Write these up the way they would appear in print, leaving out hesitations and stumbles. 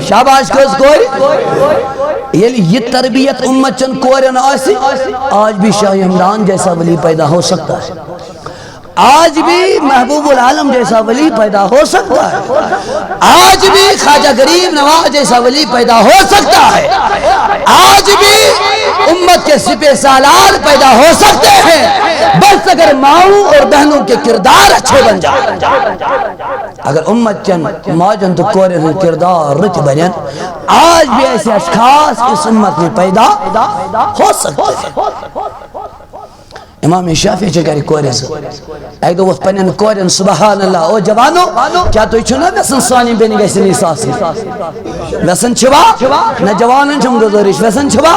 شاباش کس کوئی یہ تربیت امت چند کورن آسی آج بھی شاہ عمران جیسا ولی پیدا ہو سکتا ہے، آج بھی محبوب العالم جیسا ولی پیدا ہو سکتا ہے، آج بھی خواجہ غریب نواز جیسا ولی پیدا ہو سکتا ہے، آج بھی امت کے سپہ سالار پیدا ہو سکتے ہیں، بس اگر ماؤں اور بہنوں کے کردار اچھے بن جائیں۔ اگر امت چند ماجن تو کورن کردار رچ بنن، آج بھی ایسے اشخاص اس امت میں پیدا ہو سکتے ہیں۔ امام شافعی چکاری کوری سے ایک دو وقت پنین کورین سبحان اللہ او جوانو کیا تو چھنا ویسن سانی بینی گیسی نیساسی ویسن چھوا نا جوانن چھم گزارش ویسن چھوا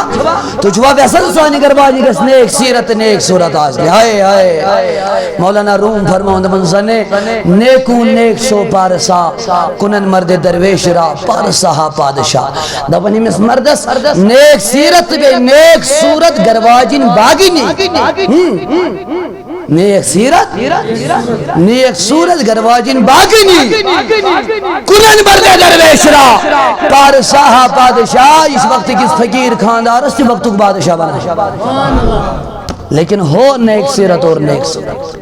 تو چھوا ویسن سانی گربانی گیس نیک سیرت نیک صورت آج لی ہائے ہائے مولانا روم فرماؤں دے منزنے نیکون نیک سو پارسا کنن مرد درویش را پارسا ہا پادشاہ دبنی مس مردس نیک سیرت بے نیک صورت گرواجین باگی نہیں نیک سیرت نیک صورت گرواجین باگنی کنن بردے درویش را پارساہ پادشاہ اس وقت کس فقیر خاندار اس وقت کو بادشاہ بنا، لیکن ہو نیک سیرت اور نیک صورت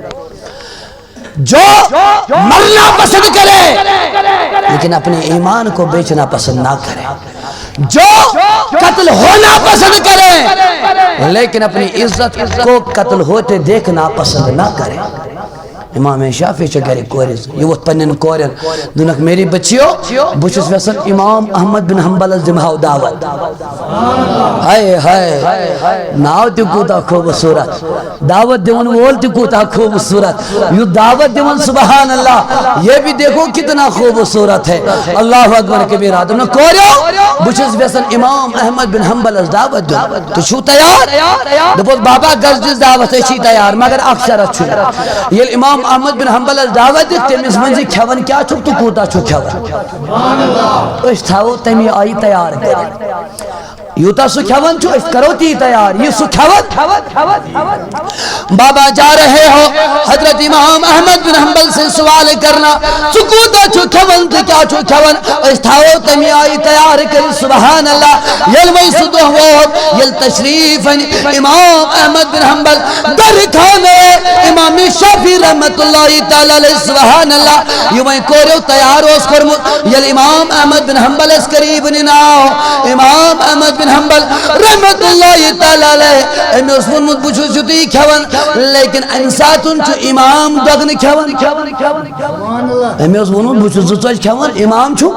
جو مرنا پسند کرے لیکن اپنے ایمان کو بیچنا پسند نہ کرے، جو قتل ہونا پسند کرے لیکن اپنی عزت کو قتل ہوتے دیکھنا پسند نہ کرے۔ امام شافعی چکاری کوریز یہ وقت پنن کورن دونک میری بچیو بچس ویسن امام احمد بن حنبل الزمہو دعوت ہائے ہائے ناو تی کوتا خوبصورت دعوت دیون وول تی کوتا خوبصورت یو دعوت دیون سبحان اللہ یہ بھی دیکھو کتنا خوبصورت ہے، اللہ اکبر کبیر آدم نے کوریو بچس ویسن امام احمد بن حنبل از دعوت دیون تو شو تیار دبوت بابا گزدز دعوت ہے چی تیار مگر اکثر اچھو یہ امام احمد بن حنبل دعوت دیتے میں اس منزی کھون کیا چھک تو کوتا چھک کھون اس تھاو تیمی آئی تیار کرے یوتا سو کھون چھو اس کرو تی تیار یہ سو کھون بابا جا رہے ہو حضرت امام احمد بن حنبل سے سوال کرنا سکوتا چھو کھون تو کیا چھو کھون اس تھاو تیمی آئی تیار کرے سبحان اللہ یل ویسو دہوار یل تشریف امام احمد بن حنبل در کھانے امام شافعی رحمت اللہ تعالیٰ علیہ سبحان اللہ یہ میں کوریو تیار ہو اس کرمت یل امام احمد بن حنبل اس قریب نناو امام احمد بن حنبل رحمت اللہ تعالیٰ علیہ امی اس منمت بچو چھتی کھون لیکن انساتن چو امام دگن کھون امی اس منمت بچو زچوچ کھون امام چھو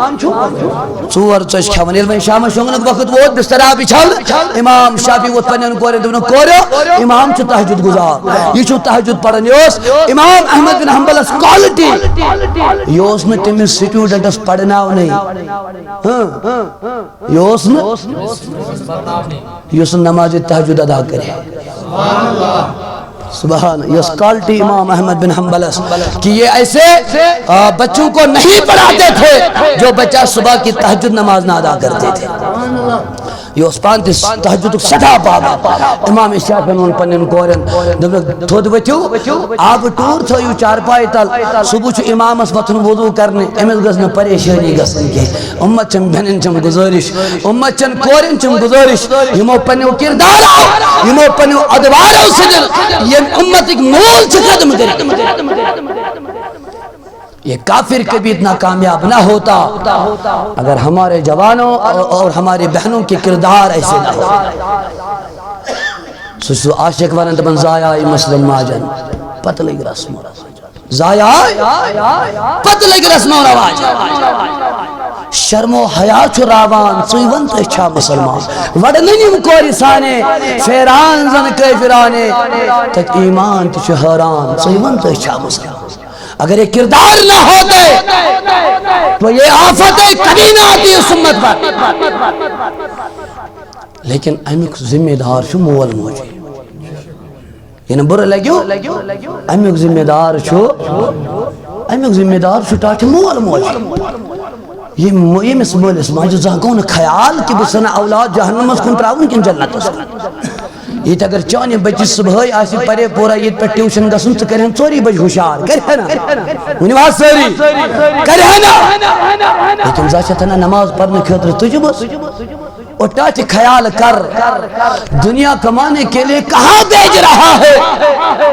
چور چوچ کھون یہ میں شام شونگنک وقت وہ بسترہ بچھال امام شافعی وہ پنین کوری دونوں کوریو امام چھو تحجد گزار یہ چھو تحجد پڑھن یوس امام احمد بن حنبل اس کوالٹی یوس میں تمہیں سٹوڈنٹ اس پڑھنا ہو نہیں یوس یوس نماز تحجد ادا کرے سبحان یوس کوالٹی امام احمد بن حنبل کہ یہ ایسے بچوں کو نہیں پڑھاتے تھے جو بچہ صبح کی تحجد نماز نہ ادا کرتے تھے یہ اس پانتی تحجد سٹھا پاگا امام شافعی ان پنن کورن تھود وچو آپ ٹور تھو یو چار پائی تل صبح چو امام اس وطن وضو کرنے امت گزن پریشانی گزن کے امت چن بہنن چن گزارش امت چن کورن چن گزارش یمو پنیو کردار آو یمو پنیو ادوار آو سجن یہ امت ایک مول چھ قدم کرے یہ کافر کبھی اتنا کامیاب نہ ہوتا اگر ہمارے جوانوں اور ہماری بہنوں کے کردار ایسے نہ ہوتے سوچو عاشق ورنت من زایائی مسلم ماجن پتہ لگ رسم و رواج زایائی پتہ لگ رسم و رواج شرم و حیا چھو راوان سویون تو اچھا مسلمان وڑننیم کوری سانے فیران زن کے فرانے تک ایمان تو چھو حیران سویون تو اچھا مسلمان اگر یہ کردار نہ ہوتے تو یہ آفتیں کبھی نہ آتی اس امت پر لیکن امیک ذمہ دار شو مول موجی یعنی برا لگیو امیک ذمہ دار شو ٹاٹھ مول موجی یہ مس مول اس ماجد زہاں کون خیال کہ بسنا اولاد جہنم اس کن تراؤن کن جنت اس کن یہ اگر چانہ بچی صبح آسی پرے پورا یہ پہ ٹیوشن گسن تو کریں 4 بج ہوشیار کرے نا ونی بات ساری کرے نا لیکن زاشت نا نماز پڑھنے خاطر تجھ بس اور ٹاٹ خیال کر دنیا کمانے کے لیے کہاں بھیج رہا ہے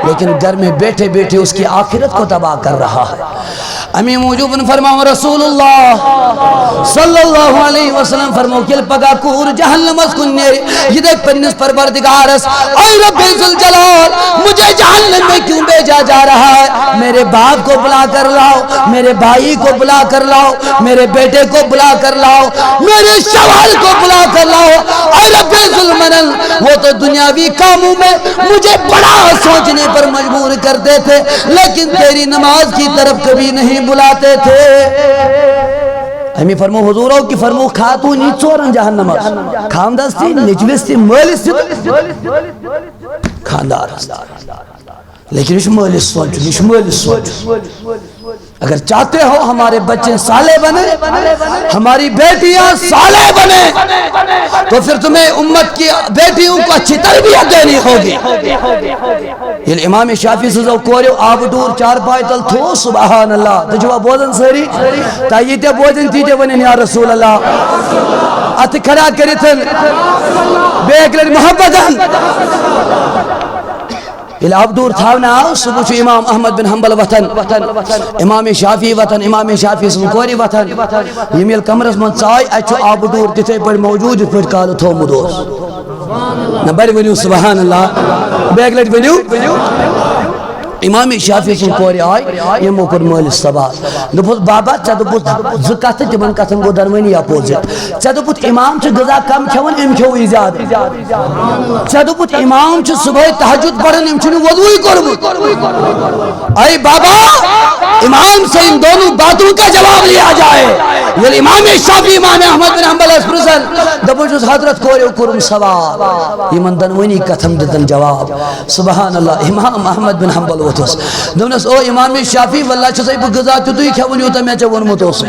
لیکن گھر میں بیٹھے بیٹھے اس کی آخرت کو تباہ کر رہا ہے امی موجوب فرماؤ رسول اللہ صلی اللہ علیہ وسلم فرماؤ کل پگا کور جہنم اس کن نیری یہ دیکھ پنس پروردگارس اے رب ذوالجلال مجھے جہنم میں کیوں بھیجا جا رہا ہے میرے باپ کو بلا کر لاؤ میرے بھائی کو بلا کر لاؤ میرے بیٹے کو بلا کر لاؤ میرے شوہر کو بلا کر لاؤ اے رب ذوالمنن وہ تو دنیاوی کاموں میں مجھے بڑا سوچنے پر مجبور کرتے تھے لیکن تیری نماز کی طرف کبھی نہیں بلاتے تھے ہمیں فرمو حضوروں کی فرمو خاتونی 4 جہنم خاندستی نجوستی مالستی خاندار لیکن اس مالس سوچ اگر چاہتے ہو ہمارے بچے صالح بنے ہماری بیٹیاں صالح بنے تو پھر تمہیں امت کی بیٹیوں کو اچھی تربیت دینی ہوگی یہ امام شافعی سے کوریو آب دور 4 پائے تل تھو سبحان اللہ تو جو بوزن سری تاییتے بوزن تیتے ونین یا رسول اللہ ات کھڑا کریتن بے اکلر محبتن العبدور تھاونا صبح چو امام احمد بن حنبل وطن امام شافعی وطن امام شافعی سنکوری وطن یمیل کمرس من چائی اچھو عبدور تیتے پر موجود پر کالو تھو مدوس نبر ونیو سبحان اللہ بیگلٹ ونیو امام شافعی سنکوری آئی یہ موکر مولی سبات دپوت بابا چا دپوت زکات تمن کتن گو درمینی اپوزٹ چا دپوت امام چو غذا کم کھون ام کھوئی زیادہ چا دپوت امام چو صبح تہجد پڑھن ام چھنو وضوئی کربوت اے بابا امام سے ان دونوں باتوں کا جواب لیا جائے یہ امام شافعی امام احمد بن حنبل اسپرسن دپوت چو حضرت کوریو کرم سوال یہ من دنوینی کتن دتن جواب سبحان اللہ امام احمد بن حنبل دونس او امام شافعی واللہ چھسائی بہ غذا تو تھی کھون یوتا میں چھ ونمت اوس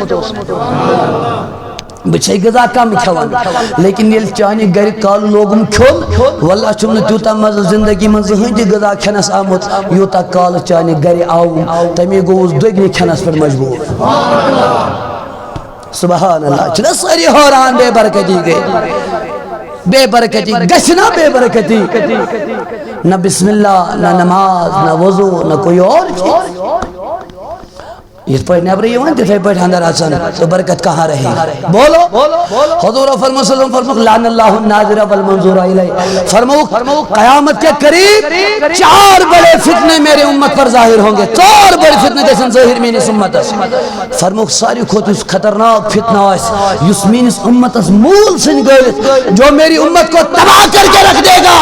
بچے غذا کم کھون لیکن یل چانی گھر کال لوگم کھون واللہ چھم تیوتا مزہ زندگی من زہن دی غذا کھنس آمت یوتا کال چانی گھر آو تمی گوز دگنی کھنس پر مجبور سبحان اللہ چھنا ساری حیران بے برکتی گئے بے برکتی گشنا بے برکتی نہ بسم اللہ نہ نماز نہ وضو نہ کوئی اور چیز اس پر نیبری یہ وانتی تھے پر اندر آسان تو برکت کہاں رہی بولو حضور فرمو صلی اللہ علیہ وسلم لعن اللہ الناظر والمنظور علیہ فرمو قیامت کے قریب 4 بڑے فتنے میرے امت پر ظاہر ہوں گے 4 بڑے فتنے جیسے ظاہر میں اس امت فرمو ساری خود اس خطرناک فتنہ اس میں اس امت اس مول سن گئے جو میری امت کو تباہ کر کے رکھ دے گا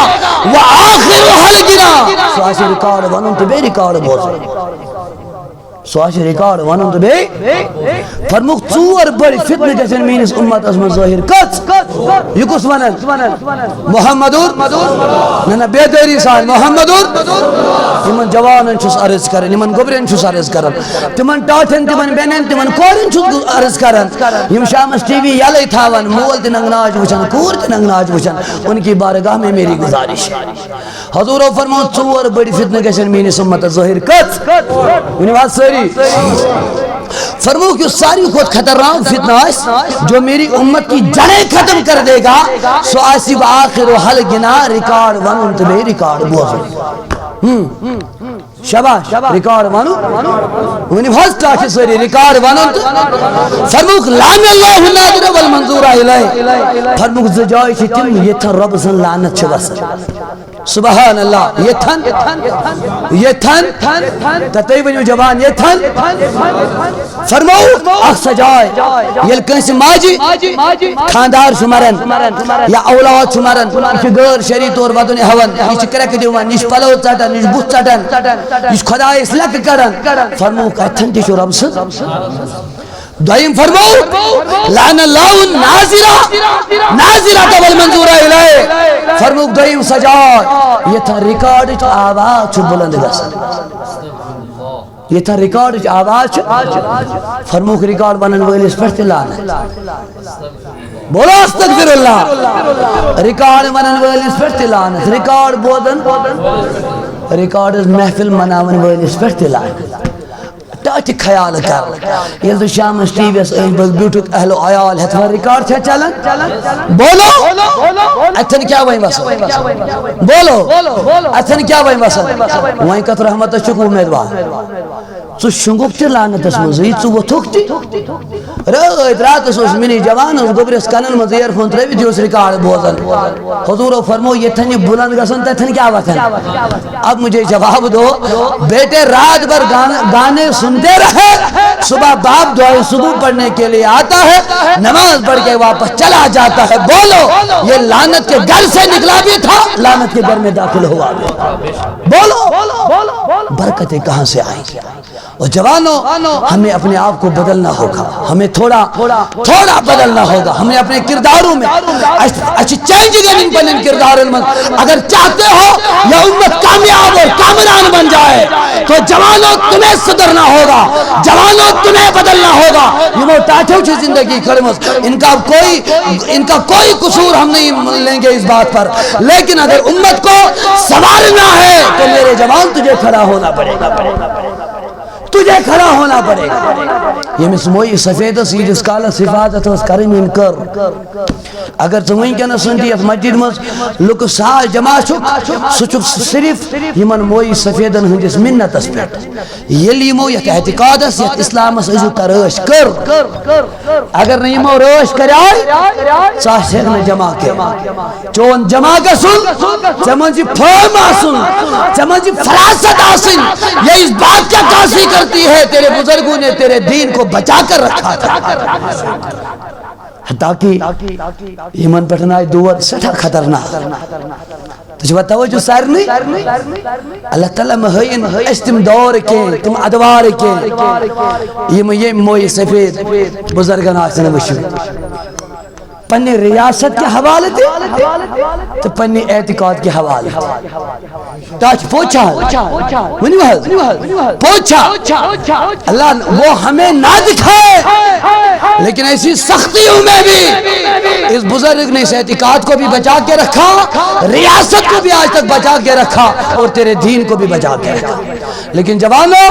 وہ آخر حل گنا سو آسی ریکارڈ ونن تو بے ریکارڈ بہت سواش ریکارڈ ونن تو بے فرموک 4 بڑی فتنہ جیسے مینس امت اسم ظاہر کچ یہ کس ونن محمدور نہ بے دری سان محمدور یمن جوانن چھس عرض کرن یمن گبرن چھس عرض کرن تمن ٹاٹن تمن بینن تمن کورن چھس عرض کرن یم شامس ٹی وی یلے تھاون مول تہ نگناج وچن کور تہ نگناج وچن ان کی بارگاہ میں میری گزارش حضور فرمو 4 بڑی فتنہ جیسے مینس امت ظاہر کچ انہی بات ساری فرمو کہ ساری خود خطرناک فتنہ ہے جو میری امت کی جڑیں ختم کر دے گا سو آسی بآخر و حل گنا ریکارڈ ونن تو بے ریکارڈ بوزن شباش ریکارڈ وانو ونی بھاز ٹاکی سوری ریکارڈ وانو فرموک لعن اللہ الناظر والمنظور علیہ فرموک زجائی چی تم یہ تھا رب سن لعنت چبس سبحان اللہ یہ تھن تتی ونیو جوان یہ تھن فرمو اخ سجائے یل کنس ماجی خاندار شمارن یا اولاد شمارن یہ غیر شریع طور ودن ہون یہ کرک دیوان نش پلو چٹن نش بوت چٹن نش خدا اسلک کرن فرمو کتن تی شو رب سن دوائیم فرمو لعن اللہ ناظرہ والمنظور علیہ فرمو دوائیم سجاد یہ تھا ریکارڈ آواز چھو بلند گسن یہ تھا ریکارڈ آواز فرموک ریکارڈ بنن ویلس پر لعنت بولو استغفر اللہ ریکارڈ بنن ویلس پر لعنت ریکارڈ بودن ریکارڈ محفل مناون ویلس پر لعنت تاچ خیال کر یل تو شام ٹی وی اس بیوٹک اہل و عیال ہے تمہارا ریکارڈ ہے چلن بولو اتن کیا وہیں وسط بولو اتن کیا وہیں وسط وہیں کت رحمت چکو امیدوار ژٕ شنگُک تہِ لعنتس منٛزٕے ژٕ ووٚتھُکھ تہِ رٲتۍ راتس اوس منی جوان اوس گوٚبرِس کنن منٛز ایئر فون ترٲوِتھ یہِ اوس رِکارڈ بوزان حضورو فرمو ییٚتھن یہِ بلند گژھن تتھن کیا وتھن اب مجھے جواب دو بیٹے رات بھر گانے سنتے رہے صبح باپ دعائے صبح پڑھنے کے لیے آتا ہے نماز پڑھ کے واپس چلا جاتا ہے بولو یہ لعنت کے گھر سے نکلا بھی تھا لعنت کے گھر میں داخل ہوا بھی بولو برکتیں کہاں سے آئیں گی اور جوانوں ہمیں اپنے آپ کو بدلنا ہوگا ہمیں تھوڑا بدلنا ہوگا ہمیں اپنے کرداروں میں اچھی چینج کریں پنن کرداروں میں اگر چاہتے ہو یا امت کامیاب اور کامران بن جائے تو جوانوں تمہیں صدرنا ہوگا جوانوں تمہیں بدلنا ہوگا یہ وہ ٹاٹھو چھ زندگی کرمز ان کا کوئی قصور ہم نہیں لیں گے اس بات پر لیکن اگر امت کو سنوارنا ہے تو میرے جوان تجھے کھڑا ہونا پڑے گا تجھے کھڑا ہونا پڑے گا یہ مسموئی سفید سی جس کالا صفات اس کرم انکر اگر تمہیں کہنا سنتی ہے مسجد مز لوگ ساج جمع چک سچک صرف یمن موئی سفیدن ہندس منت اس پیٹ یلی مو یک اعتقاد اس یک اسلام اس ازو ترش کر اگر نہیں مو روش کر آئی ساش سیغن جمع کے چون جمع کا سن چمن جی پھوم آسن چمن جی فراست آسن یہ اس بات کا کاسی کرتی ہے تیرے بزرگوں نے تیرے دین کو بچا کر رکھا تھا تاکہ ایمان پٹھنائی دور سٹھا خطرناک تجھے توجہ سار نہیں اللہ تعالیٰ مہین استم دور کے تم ادوار کے یہ موئی سفید بزرگان آسن وشو پنی ریاست کے حوالے تھے تو پنی اعتقاد کے حوالے تھے تاچ پوچھا ونی محض پوچھا اللہ وہ ہمیں نہ دکھائے لیکن ایسی سختیوں میں بھی اس بزرگ نے اس اعتقاد کو بھی بچا کے رکھا ریاست کو بھی آج تک بچا کے رکھا اور تیرے دین کو بھی بچا کے رکھا لیکن جوانوں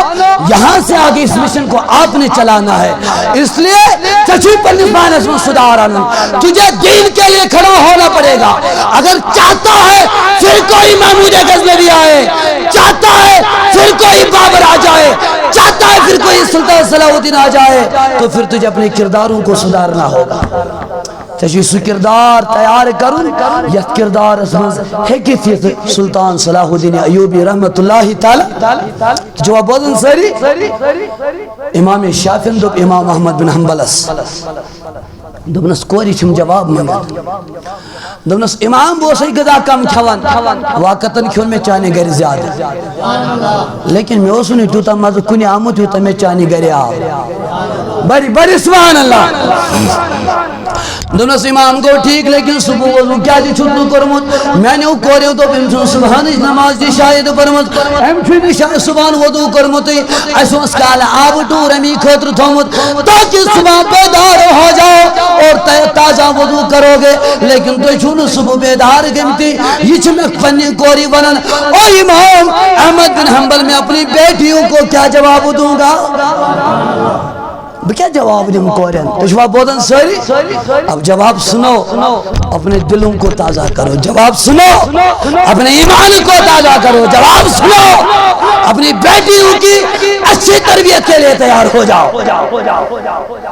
یہاں سے آگے اس مشن کو آپ نے چلانا ہے اس لیے چچی پر نسبان اس میں صدار آنا تجھے دین کے لیے کھڑا ہونا پڑے گا اگر چاہتا ہے پھر کوئی محمود غزنوی آئے چاہتا ہے پھر کوئی بابر آ جائے چاہتا ہے پھر کوئی سلطان صلاح الدین آ جائے تو پھر تجھے اپنے کرداروں کو سدھارنا ہوگا تجھے سو کردار تیار کرن یت کردار اسمز حکیت سلطان صلاح الدین ایوبی رحمت اللہ تعالی جواب بودن سری امام شافعی دو امام احمد بن حنبلس دبنس کوری چھم جواب منگت دبنس امام بوسی گدا کم کھوان واقعتاً کھون میں چانے گھر زیادہ لیکن میں اسو نہیں توتا مزو کنی آمد ہوتا میں چانے گھر آو بڑی سبحان اللہ دونس امام کو ٹھیک لیکن صبح وضو کیا دی چھتنو کرمت میں نے کوریو تو پنچون سبحان نماز دی شاید کرمت ہم چھنی شاید سبحان وضو کرمت ایسو اس کالا آب ٹور امی خطر تھومت تاکہ صبح بیدار ہو جاؤ اور تازہ وضو کرو گے لیکن تو چھنو صبح بیدار گمتی یہ چھمک پنی کوری ونن او امام احمد بن حنبل میں اپنی بیٹیوں کو کیا جواب دوں گا کیا جواب دیں کورین تو جواب بودن سوری اب جواب سنو اپنے دلوں کو تازہ کرو جواب سنو اپنے ایمان کو تازہ کرو جواب سنو اپنی بیٹیوں کی اچھی تربیت کے لیے تیار ہو جاؤ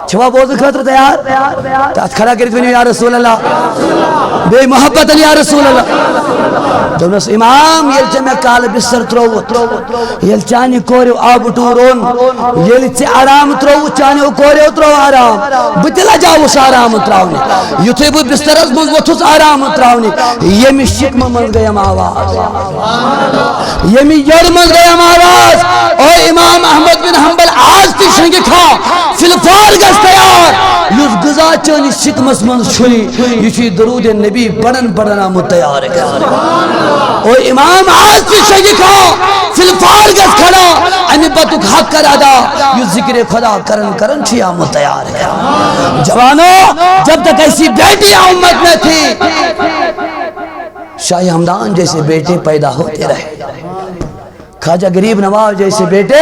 جواب بودن خطر تیار تات کھڑا کرت بنی یا رسول اللہ بے محبت یا رسول اللہ دونس امام یلچہ میں کال بسر تروت یلچانی کوریو آب ٹورون یلچہ آرام تروت چانی کوری اترو آرام بتلا جاؤ اس آرام اتراؤنی یوتھے بود بستر از منز وطوز آرام اتراؤنی یمی شکم منز گیم آواز یمی یر منز گیم آواز او امام احمد بن حنبل آز تی شنگی کھا فلفار گز تیار یوز گزا چانی شکم اس منز چھوئی یوچی درود نبی بڑن بڑنا متیار او امام آز تی شنگی کھا فی الفار گز کھڑا امی بطک حق کر ادا یو ذکر خدا کرن کرن چھیا متیار ہے جوانوں جب تک ایسی بیٹیاں امت میں تھی شاہ ہمدان جیسے بیٹے پیدا ہوتے رہے خواجہ غریب نواز جیسے بیٹے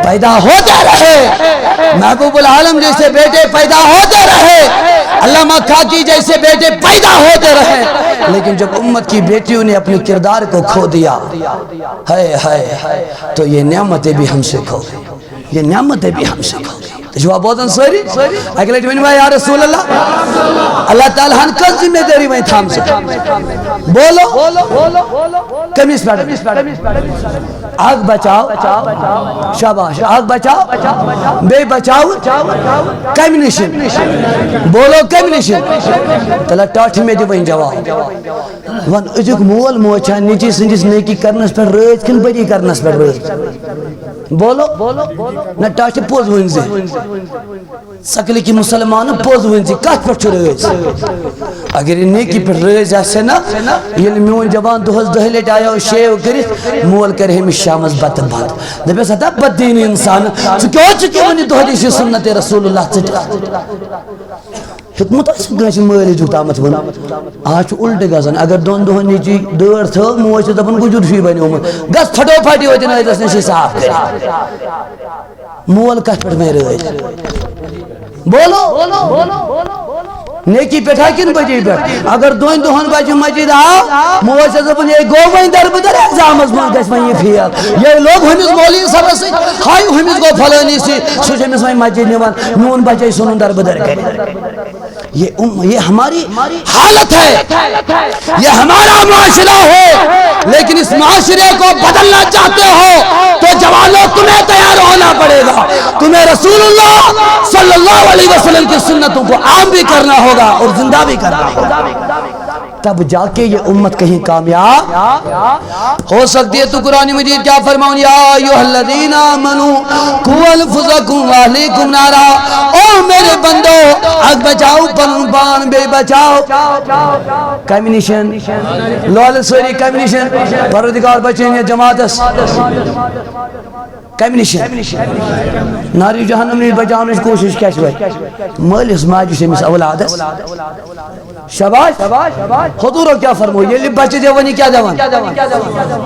پیدا ہوتے رہے محبوب العالم جیسے بیٹے پیدا ہوتے رہے علامہ خاکی جیسے بیٹے پیدا ہوتے رہے لیکن جب امت کی بیٹیوں نے اپنے کردار کو کھو دیا تو یہ نعمتیں بھی ہم سے کھو گئی یہ نعمتیں بھی ہم سے کھو گئی جواب بوزن سوری اگلے جمعین بھائی یا رسول اللہ اللہ تعالیٰ ہن کل ذمہ داری میں تھام سے بولو کمیس پیڑ آگ بچاؤ شاباش آگ بچاؤ بے بچاؤ کمیونیشن بولو کمیونیشن تلا ٹاٹھ میں جو بہن جواب ون اجک مول موچا نیچی سنجس نیکی کرنس پر رج کن بڑی کرنس پر رج بولو نہ ٹاٹھ پوز ونزے سکلی کی مسلمان پوز ونزے کات پر چھو رج اگر یہ نیکی پر رج ایسے نا یہ میون جوان دوہز دہلیٹ آیا شیو کرت مول کرے ہمیں شامز بطن بات دبی ستا بدین انسان چکیو منی دوہدیشی سنت رسول اللہ چٹا حکمت آسان گناچی مالی جو تامت بنا آج الٹ گزن اگر دون دون نیچی دور تھا موچ دپن گجر شوی بنی ہومت گز پھٹو پھٹی ہوتی نا دس نشی صاف کرے مول کٹ پٹ میں رہے بولو نیکی پیٹھا کن بجی پیٹھ اگر دوین دوہن بجی مجید آو موچ دپن یہ گو بین در بدر ایگزام از من گش من یہ فیل یہ لوگ ہمیز مولی سب سے ہائی ہمیز گو پھلانی سی سوچ ہمیز من مجید نیوان نون بچے سنون در بدر کرے یہ ہماری حالت ہے یہ ہمارا معاشرہ ہے لیکن اس معاشرے کو بدلنا چاہتے ہو تو جوانوں تمہیں تیار ہونا پڑے گا تمہیں رسول اللہ صلی اللہ علیہ وسلم کی سنتوں کو عام بھی کرنا ہوگا اور زندہ بھی کرنا ہوگا تب جا کے یہ امت کہیں کامیاب ہو سکتی ہے تو قرآن مجید کیا فرماؤں یا ایوہ الذین آمنوا قوا انفسکم واہلیکم نارا او میرے بندو آگ بچاؤ پان بے بچاؤ کمیونیشن لول سوری کمیونیشن پروردگار بچیں یہ جماعت کمیونیشن ناری جہنم نے بچاؤنے کی کوشش کیا شوئی مالیس ماجی سے مس اولاد شباش خطورو کیا فرمو یہ بچے دیوانی کیا دیوان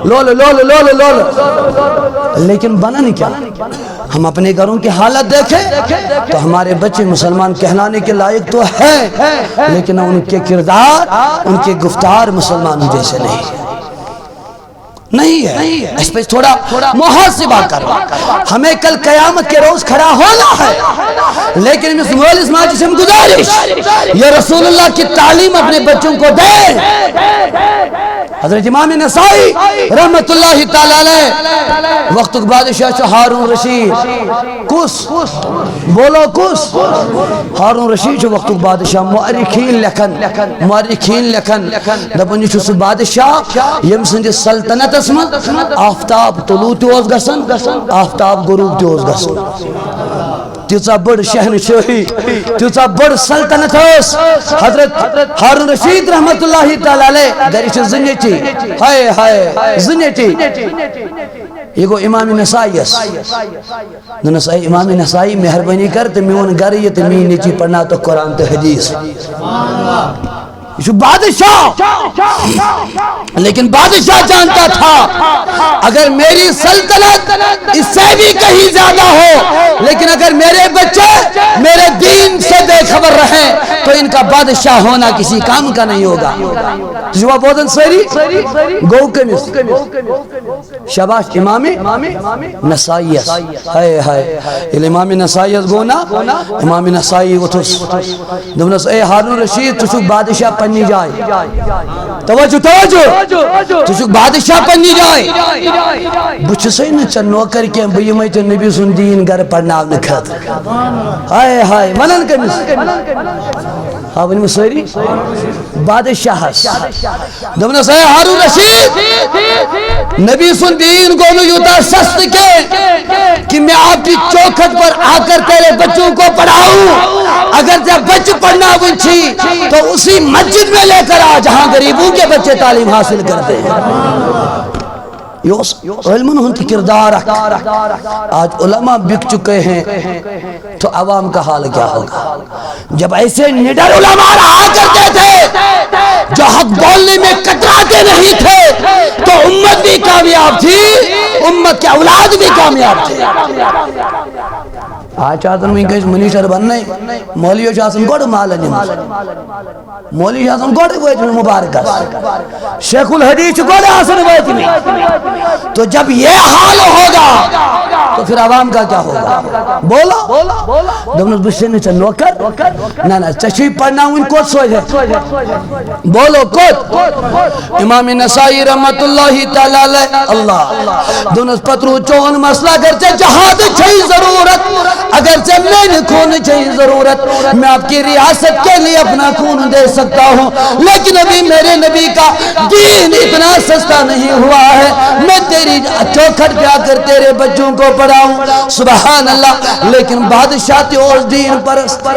لول لیکن بنا نہیں کیا ہم اپنے گھروں کی حالت دیکھیں تو ہمارے بچے مسلمان کہلانے کے لائق تو ہیں لیکن ان کے کردار ان کے گفتار مسلمانوں جیسے نہیں ہے اس پہ تھوڑا محاسبہ کرو ہمیں کل قیامت کے روز کھڑا ہونا ہے لیکن اس مولس ماجی سے گزارش یہ رسول اللہ کی تعلیم اپنے بچوں کو دیں حضرت امام نسائی رحمت اللہ تعالی علیہ وقت بادشاہ ہارون رشید کس بولو کس ہارون رشید وقت بادشاہ مؤرخین لکھن دپن یہ سہ بادشاہ یم سند سلطنت من آفتاب طلوع تیوز گسن آفتاب غروب تیوز گسن تیوزا بڑ شہنشاہی تیوزا بڑ سلطنت اس حضرت ہارون رشید رحمت اللہ تعالی علیہ دریش زنیٹی ہائے زنیٹی یہ گو امام نسائی اس نسائی امام نسائی مہربانی کرتے میون گھر یہ تمہیں نیچی پڑھنا تو قرآن تو حدیث بادشاہ لیکن بادشاہ جانتا تھا اگر میری سلطنت اس سے بھی کہیں زیادہ ہو لیکن اگر میرے بچے میرے دین سے بے خبر رہیں تو ان کا بادشاہ ہونا کسی کام کا نہیں ہوگا جواب بودن سری گو کمیس شباش امام نسائی امام نسائی گونا امام نسائی اتھس دمنس اے ہارون رشید تشک بادشاہ پنی جائے توجہ تشک بادشاہ پنی جائے بچ سے نا چن نوکر کے بھئی میں تو نبی سن دین گھر پڑھنا آپ نے کھت ہائے منن کمیس ہاں بنی مسئری بادشاہ دمنا سائے ہارون رشید نبی سن دین کو یوتا سست کے کہ میں آپ کی چوکھٹ پر آ کر تیرے بچوں کو پڑھاؤں اگر جب بچ پڑھنا بنچھی تو اسی مسجد میں لے کر آ جہاں غریبوں کے بچے تعلیم حاصل کرتے ہیں یہ علم ہن کردار آج علماء بک چکے ہیں تو عوام کا حال کیا ہوگا؟ جب ایسے نڈر علماء رہا کرتے تھے جو حق بولنے میں کتراتے نہیں تھے تو امت بھی کامیاب تھی، امت کے اولاد بھی کامیاب تھے۔ آج چاہتا ہوں کہ منیشر بننے مولیو شاسن گوڑ مالنی مولی شاسن گوڑ ویتن مبارک شیخ الحدیث گوڑ آسن ویتن۔ تو جب یہ حال ہوگا تو پھر عوام کا کیا ہوگا؟ بولا دونوں بشن چن نوکر نا چشی پڑھنا ان کو سوچ ہے، بولو کت امام نسائی رحمت اللہ تعالی علیہ اللہ دونوں پترو چون مسئلہ کرتے جہاد چھئی ضرورت اگرچہ میں نے خون چاہیے ضرورت، میں آپ کی ریاست کے لیے اپنا خون دے سکتا ہوں، لیکن ابھی میرے نبی کا دین اتنا سستا نہیں ہوا ہے میں تیری چوکھٹ پہ آ کر تیرے بچوں کو پڑھاؤں۔ سبحان اللہ، لیکن بادشاہ تے اس دین پرست،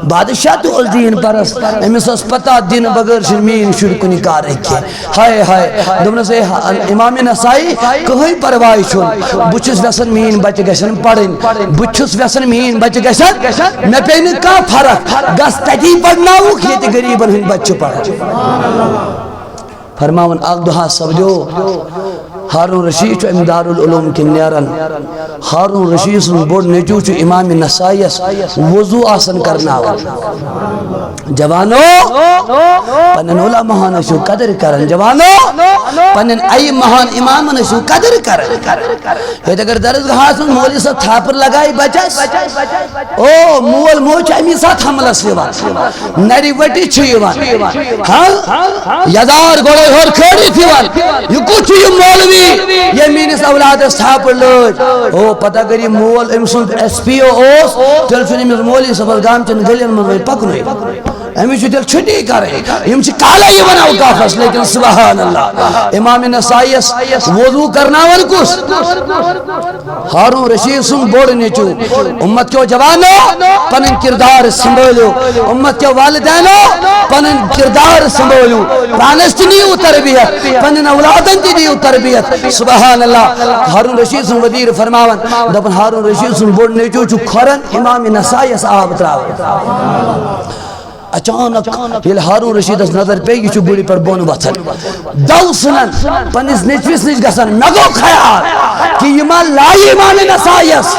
بادشاہ تے اس دین پرست امس اس پتہ دین بغیر شرمین شرک نکار رکھے ہائے ہائے دونوں سے امام نسائی کوئی پرواہ چھن بچس ویسن مین بچ گشن پڑھن بچس ویسن مین بچ گشن میں پہنے کا فرق گس تجی پڑھنا ہوں کہ یہ غریبن ہن بچ پڑھ فرماون آگ دہا سمجھو ہارون رشید امدار العلوم کی نیارن ہارون رشید سن بوڑ نیچو چو امام نسائیس وضو آسن کرنا ہو جوانو پنن اولا مہان اشو قدر کرن جوانو پنن ای مہان امام نشو قدر کرن یہ اگر درسگاہ سن مولی سب تھاپر لگائی بچس او مول موچ امی ساتھ حملہ سیوان نری وٹی چھویوان یدار گوڑے اور کھڑی تھیوان یہ کچھ یہ مولوی یہ مینس اولاد تھاپر لوج او پتہ کری مول امسن ایس پی او اوس تل چونی میں مولی سب گام چن گلین من پکنوئی ہمیں چھو دل چھٹی کرے ہم چھو کالا یہ بناو کافس لیکن سبحان اللہ امام نسائیس وضو کرنا ورکس ہارون رشید سن بوڑ نیچو امت کیوں جوانو پنن کردار سنبھولو امت کے والدینو پنن کردار سنبھولو پانست نیو تربیت پنن اولادن تی نیو تربیت سبحان اللہ ہارون رشید سن وزیر فرماون دپن ہارون رشید سن بوڑ نیچو چھو کھرن امام نسائیس آب تراو اچانک یہ ہارون رشید اس نظر پہ یہ چھو گوڑی پر بون وطن دو سنن پنیس نیچویس نیچ گسن نگو خیال کہ یہ ماں لائی امام نسائیس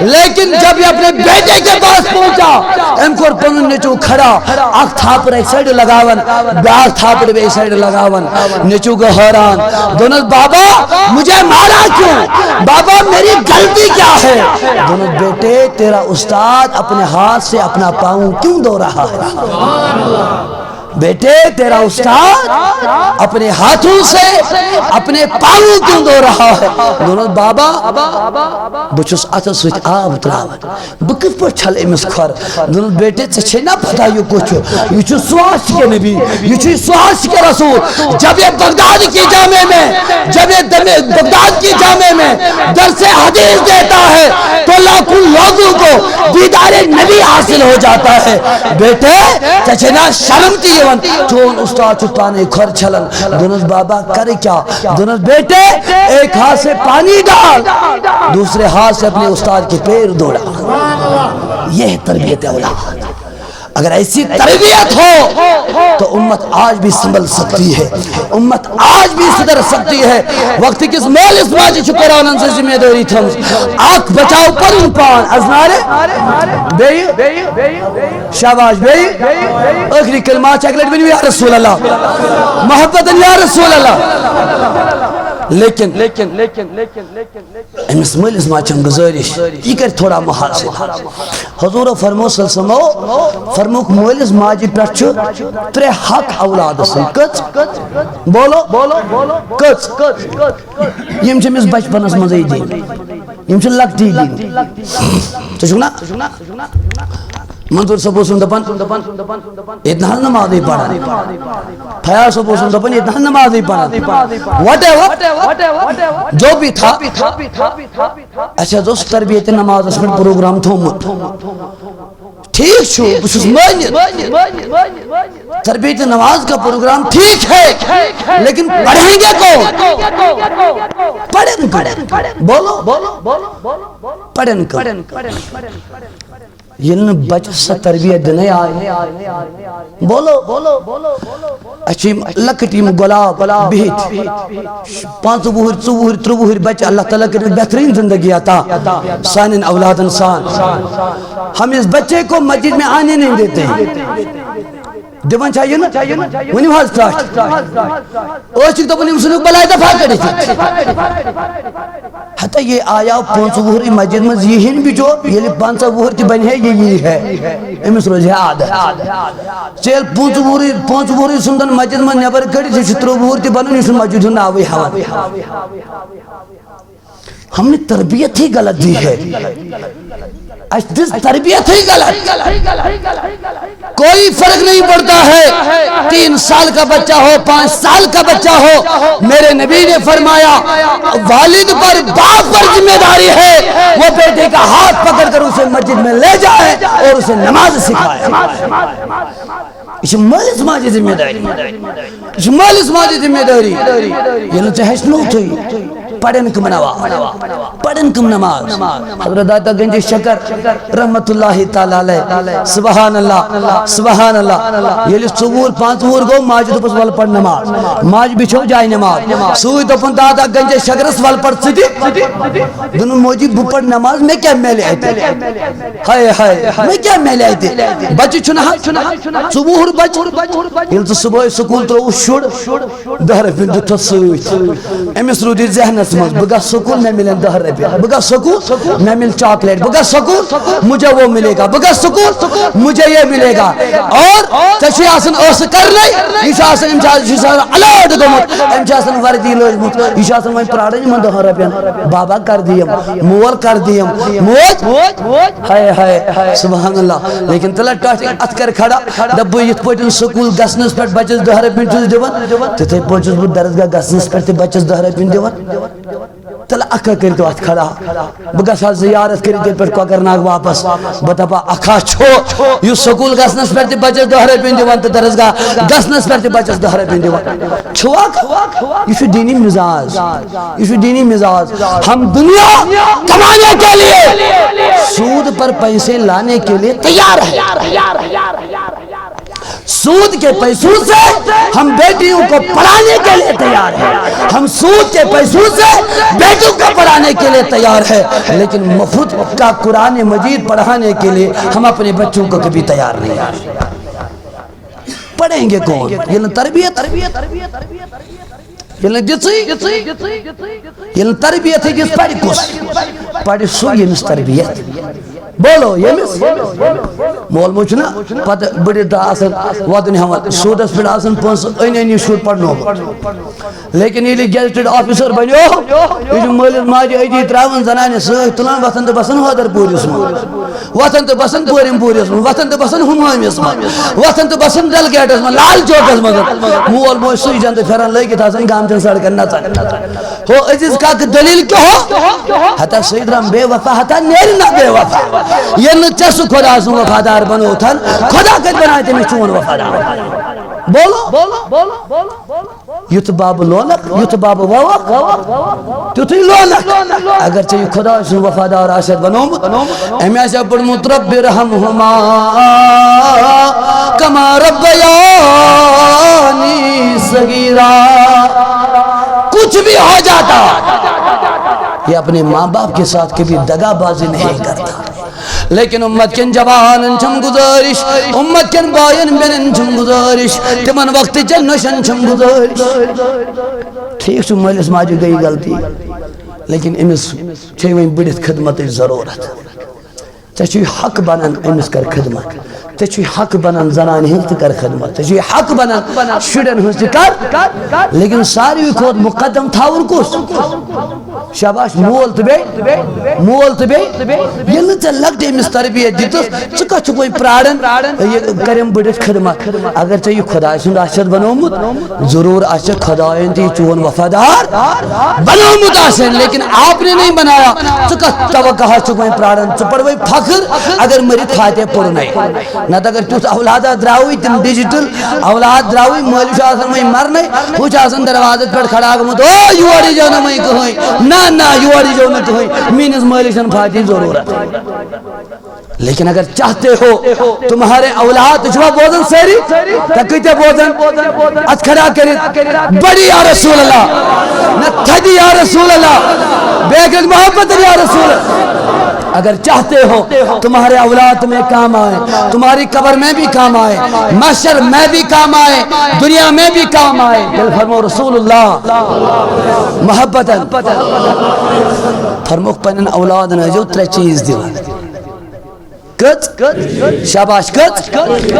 لیکن جب یہ اپنے بیٹے کے پاس پہنچا ام کو پنن نیچو کھڑا آنکھ تھاپر ایک سائڈ لگاون بیاس تھاپر بھی ایک سائڈ لگاون نیچو کو حیران دونوں بابا مجھے مارا کیوں بابا میری غلطی کیا ہے دونوں بیٹے تیرا استاد اپنے ہاتھ سے اپنا پاؤں کیوں دو رہا ہے بیٹے تیرا استاد اپنے ہاتھوں سے اپنے پاؤں کیوں دو رہا ہے دونوں بابا بچوس اتس وچ آب تراوت بکت پر چھل امس کھر دونوں بیٹے چھے نہ پتا یہ کچھ یہ چھو سواش کے نبی یہ چھو سواش کے رسول جب یہ بغداد کی جامع میں جب یہ بغداد کی جامع میں درس حدیث دیتا ہے تو لاکھوں لوگوں کو دیدار نبی حاصل ہو جاتا ہے بیٹے چھے نہ شرم کی چون استاد چھپانے کھر چھلن دونوں بابا کرے کیا دونوں بیٹے ایک ہاتھ سے پانی ڈال دوسرے ہاتھ سے اپنے استاد کے پیر دوڑا یہ تربیت اولاد اگر ایسی تربیت ہو تو امت آج بھی سنبھل سکتی ہے امت آج بھی صدر سکتی ہے وقت کس میل اس باجی شکر آنن سے ذمہ داری تھمس آنکھ بچاؤ پر پان ازنارے بے شاباش بے اخری کلمات چاکلٹ بنی یا رسول اللہ محبت یا رسول اللہ لیکن امس ملس ماچن گزارش یہ کر تھوڑا محاسب حضور فرمو سلسمو فرموک مولس ماجی پر چھو ترے حق اولاد سن کچ بولو کچ یم چھے مس بچپن اس مزے دین یم چھے لگتی دین تو چھونا منظور صاحب سن دپن اتنا نماز نہیں پڑھا فیاض صاحب سن دپن اتنا نماز نہیں پڑھا whatever جو بھی تھا اچھا دوست تربیت نماز اس میں پروگرام تھومت ٹھیک چھو بس مانت تربیت نماز کا پروگرام ٹھیک ہے لیکن پڑھیں گے کو پڑھیں بولو پڑھیں کو یہ بچہ سا تربیت دنے آئے بولو اچھیم لکٹیم گلاب بہت 5 وہر 4 وہر 3 وہر بچہ اللہ تعالیٰ کے بہترین زندگی آتا سانین اولاد انسان ہم اس بچے کو مسجد میں آنے نہیں دیتے ہیں دیوان چاہیے نا ونی بھاز تراشت اوچک تو بنیم سنوک بلائی دفاع کری تھی حتی یہ آیا 5 وہری مسجد میں یہین بھی جو یہ 5 وہر کی بنی ہے یہ ہے امیس روز ہے آدھا چیل 5 وہری سندن مسجد میں نیبر کری تھی 3 وہر کی بنی سن مسجد ہوں آوئی ہوا ہم نے تربیت ہی غلط دی ہے تربیت ہی غلط کوئی فرق نہیں پڑتا ہے 3 سال کا بچہ ہو 5 سال کا بچہ ہو میرے نبی نے فرمایا والد پر باپ پر ذمہ داری ہے وہ بیٹے کا ہاتھ پکڑ کر اسے مسجد میں لے جائے اور اسے نماز سکھائے یہ مالی سماجی ذمہ داری یہ نہ چاہے سنوک تھی پڑھن کم نماز حضرت داتا گنج شکر رحمت اللہ تعالیٰ علیہ سبحان اللہ یہ 4 5 وہر گو ماج تو پس ول پڑھ نماز ماج بچھو جائے نماز سوئی تو پن داتا گنج شکرس ول پڑھ ستی دنوں موجی بپڑ نماز میں کیا میلے آئی تھی میں کیا میلے آئی تھی بچی چھنا 4 وہر بچ یہ تو صبح سکول تو شڑ دہر پندو تو سوئی امیس رو دی ذہن بگا سکول میں ملیں 10 روپیہ بگا سکول میں مل چاکلیٹ بگا سکول مجھے وہ ملے گا بگا سکول مجھے یہ ملے گا اور تشی آسن اوس کر لئی یہ آسن امچاز علاد گمت امچاز وردی لوجمت یہ آسن میں پراڑی من 10 روپیہ بابا کر دیم مول کر دیم موج ہائے سبحان اللہ لیکن تلا ٹاٹی اتکر کھڑا دبو یہ پوٹن سکول گسنس پر بچس 10 روپیہ چیز دیوان تیتے پوچس بو درسگاہ گسنس پر بچس 10 روپیہ دیوان تلا اکھا کری تو ات کھڑا بگا سال زیارت کری دل پر کوکرناک واپس بتا اکھا چھو یہ سکول گسنس پر تی بچس 10 روپیہ دیوان تو درسگاہ گسنس پر تی بچس 10 روپیہ دیوان چھوا یہ دینی مزاج ہم دنیا کمانے کے لیے سود پر پیسے لانے کے لیے تیار ہیں سود کے پیسوں سے ہم بیٹیوں کو پڑھانے کے لیے تیار ہیں ہم سود کے پیسوں سے بیٹوں کو پڑھانے کے لیے تیار ہیں لیکن مفت کا قرآن مجید پڑھانے کے لیے ہم اپنے بچوں کو کبھی تیار نہیں ہیں پڑھیں گے کون یہ تربیت یہ تربیت ہے جس پڑھ کس پڑھ سو یہ تربیت بولو یہ مول موچنا پتہ بڑی دا آسن وادن ہمت سودس پر آسن پونس اینی سود پڑھنو لیکن یہ گیزٹڈ آفیسر بنیو یہ جو مولد ماجی ایدی تراون زنانی سوئی تلان وطن تو بسن حادر پوریس من وطن تو بسن پوریم پوریس من وطن تو بسن ہمامیس من وطن تو بسن دل گیٹس من لال چوکس من مول موچ سوئی جاند پھران لئی کی تاسن گام چن سڑکن نچن ہو عزیز کا دلیل کیا ہو حتی سید رام بے وفا حتی نیرنا بے وفا یہ نچس خدا سن وفادار بنو تھن خدا کت بنائے تھی میں چون وفادار بولو یوت باب لونک یوت باب ووک تو لونک اگر چاہیے خدا سن وفادار آشد بنومت امی آشا پڑھمت رب رحمہما کما ربیانی صغیرہ کچھ بھی ہو جاتا یہ اپنے ماں باپ کے ساتھ کبھی دگا بازی نہیں کرتا لیکن امت کن جوانن چھم گزارش امت کن بائن بینن چھم گزارش تمن وقت جنشن چھم گزارش ٹھیک چھو مالس ماجی گئی غلطی لیکن امس چھویں بڑیت خدمت ضرورت چاہیے حق بنن امس کر خدمت تچھوی حق بنان زنان ہنز تکر خدمت تچھوی حق بنان شڑن ہنز تکر لیکن ساری کھوت مقدم تھاور کس شاباش مول تو بے یل ژے لکٹے امس تربیت دتس ژٕ کتھ چھُکھ وۄنۍ پراران کریم بڑس خدمت اگر ژے یہ خدائے سُنٛد آسیٚتھ بنومُت ضرور آسیٚکھ خدایَن تہِ چون وفادار بنومُت آسن لیکن آپ نے نہیں بنایا ژٕ کتھ توقع چھُکھ وۄنۍ پراران ژٕ پڑ وۄنۍ فخر اگر مرت فاتح پوٚرنَے نتہٕ اگر تیُتھ اولادہ درٛاوٕے تِم ڈِجٹل اولاد درٛاوٕے مٲلِس چھُ آسان وۄنۍ مرنے ہُہ چھُ آسان دروازس پٮ۪ٹھ کھڑا گوٚمُت او یور ییٖزیو نہٕ وۄنۍ کٕہٕنۍ نہ یور ییٖزیو نہٕ کٕہٕنۍ میٛٲنِس مٲلِس چھَنہٕ فاتحٕچ ضروٗرت لیکن اگر چاہتے ہو تمہارے اولاد تجھوا بوزن سیری تکیتے بوزن ات کھڑا کرت بڑی یا رسول اللہ نہ تھدی یا رسول اللہ بیگت محبت یا رسول اللہ اگر چاہتے ہو تمہارے اولاد تمہیں کام آئے تمہاری قبر میں بھی کام آئے محشر میں بھی کام آئے دنیا میں بھی کام آئے دل فرمو رسول اللہ محبتا فرموک پنن اولاد نجو ترے چیز دیوان کت شاباش کت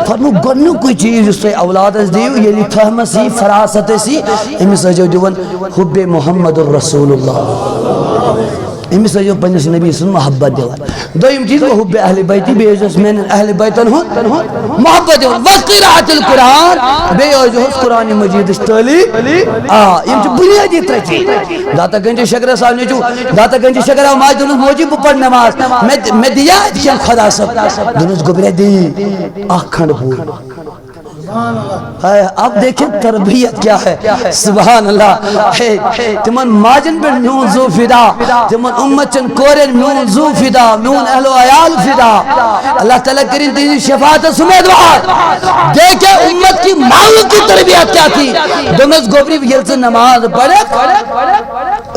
فرمو گنو کوئی چیز اس سے اولاد اس دیو یلی فہم سی فراست سی امس جو دیون حب محمد الرسول اللہ امس جو پنس نبی سن محبت دیوان دویم چیز وہ حب اہل بیتی بے عزت میں اہل بیتن ہون محبت دیوان وقراءت القرآن بے عزت قرآن مجید تعلیم یم چھ بنیادی ترے چیز داتا گنج شکر صاحب نے جو داتا گنج شکر ماج دونس موجی پڑھ نماز میں دیا کیا خدا سب دونس گبرے دی آکھنڈ پور اب دیکھیں تربیت کیا ہے سبحان اللہ تمن ماجن پر میون زو فدا تمن امتن کورن میون زو فدا میون اہل و عیال فدا اللہ تعالیٰ کریں تیزی شفاعت سمید وعاد دیکھیں امت کی ماؤں کی تربیت کیا تھی دونس گوبری یلس نماز پڑھے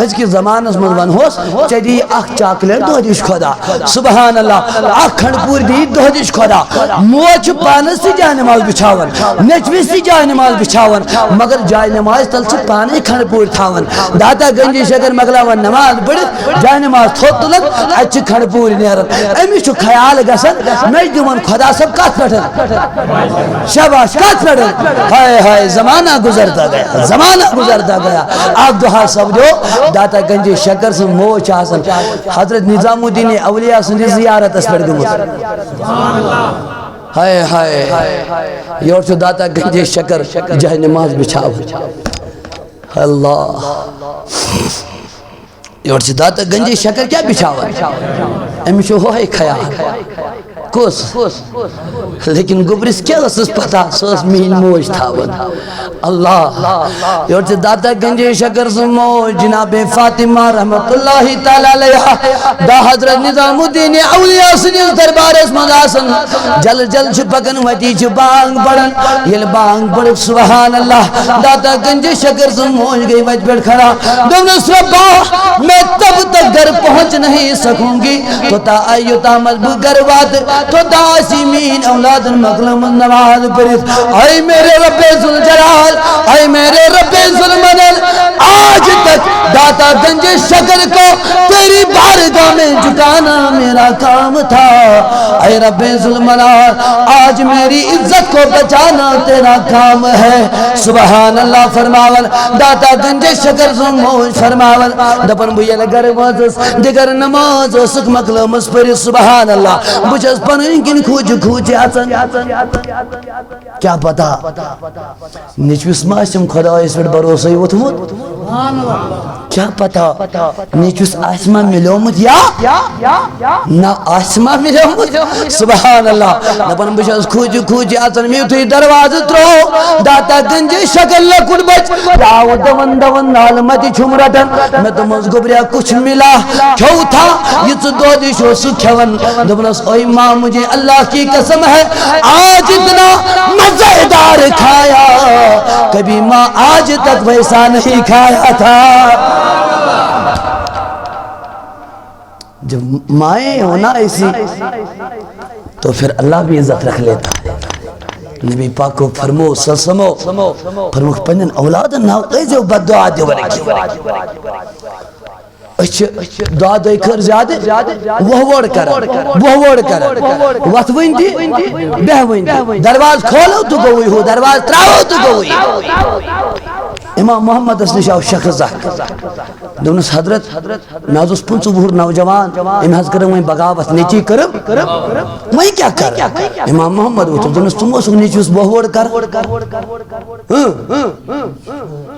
اس کی زمان اس مضمن ہوس چیدی اخ چاکلر دو حدیش خدا سبحان اللہ اخ کھنڈ پور دی دو حدیش خدا موچ پانس سی جائے نماز بچھاون نچوی سی جائے نماز بچھاون مگر جائے نماز تل سے پانے کھنڈ پور تھاون داتا گنجی شکر مغلاون نماز بڑھ جائے نماز تھوت تلت اچھ کھنڈ پور نیرن امی چھو خیال گسن میں دیون خدا سب کات پٹھن شاباش کات پٹھن ہائے ہائے زمانہ گزرتا گیا زمانہ گزرتا گیا آپ دوہا سب جو داتا گنجی شکر سے موچ آسن حضرت نظام الدین اولیاء سن زیارت اس پر گمت ہائے ہائے یور سے داتا گنجی شکر جہ نماز بچھاو اللہ یور سے داتا گنجی شکر کیا بچھاو امیشو ہوئے خیال کس لیکن گبرس کیا اس پتا سوس مین موج تھاون اللہ یور سے داتا گنجی شکر سے موج جناب فاطمہ رحمت اللہ تعالیٰ علیہ دا حضرت نظام الدین اولیاء سنیز دربار اس مداسن جل جل چھپکن وٹی چھ بانگ پڑن یل بانگ پڑ سبحان اللہ داتا گنجی شکر سے موج گئی وج پر کھڑا دونس ربا میں تب تک گھر پہنچ نہیں سکوں گی تو تا آئیو تا مضبوط گروات تو داسی مین اولاد مقلم نواز پرید اے میرے رب ذوالجلال اے میرے رب ذوالمنن آج تک داتا گنج شکر کو تیری بارگاہ میں جھکانا میرا کام تھا اے رب ذوالمنن آج میری عزت کو بچانا تیرا کام ہے سبحان اللہ فرماول داتا گنج شکر زموج فرماول دپن بھئی لگر وازس دیگر نماز سک مقلم اس پر سبحان اللہ بچس پننکن کھوج کھوج آسن کیا پتا نچوس ماسم خدا اس پر بروسے اتمت کیا پتا نیچوس آسما ملومت یا نا آسما ملومت سبحان اللہ نپن بشاس کھوج کھوج آسن میوتی دروازہ ترو داتا گنجی شکل لکن بچ راو دون دون نالمتی چھمرٹن میں تو مزگبریا کچھ ملا کھو تھا یہ تو دو دیشو سکھون دبنس اوئی ماں مجھے اللہ کی قسم ہے آج اتنا مزیدار کھایا کبھی ماں آج تک ویسا نہیں کھایا تھا جب مائیں ہونا ایسی تو پھر اللہ بھی عزت رکھ لیتا ہے نبی پاک کو فرمو سلسمو فرمو پنن اولاد ناو ایزے و بد دعا دیو رکھی دعا دے کر زیادہ وہوڑ کر وقت ون دی بہ ون دی دروازہ کھولو تو گوئی ہو دروازہ تراو تو گوئی امام محمد اس نش آو شخص دونس حضرت میں اس 15 وہر نوجوان ام حض کرم وہیں بغاوت نیچی کرم وہیں کیا کر امام محمد وہ دونس تم اس نیچی اس بہوڑ کر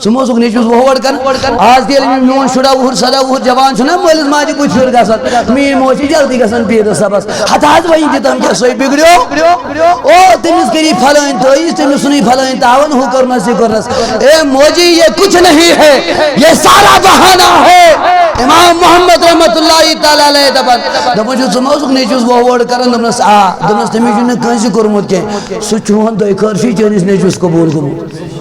تم اس نیچی اس بہوڑ کر آج کے لیے میون شڑا وہر صدا وہر جوان چھنا مولد ماجی کچھ پھر گسن مین موچی جلدی گسن پیر سبس ہتاز وہیں دیتا ہم کیا سوئی بگڑیو او تمیز کری پھلائن تو اس تمیز سنی پھلائن تاون ہو کرنس ہی کرنس اے موجی یہ کچھ نہیں ہے یہ سارا بہانہ ہے امام محمد رحمت اللہ تعالی علیہ دبن جو سموزک نیچوز وہ وارڈ کرن دبنس دبنس تمیجو نے کنسی کرمود کے سچوہن دوئی کرشی چینیس نیچوز قبول کرمود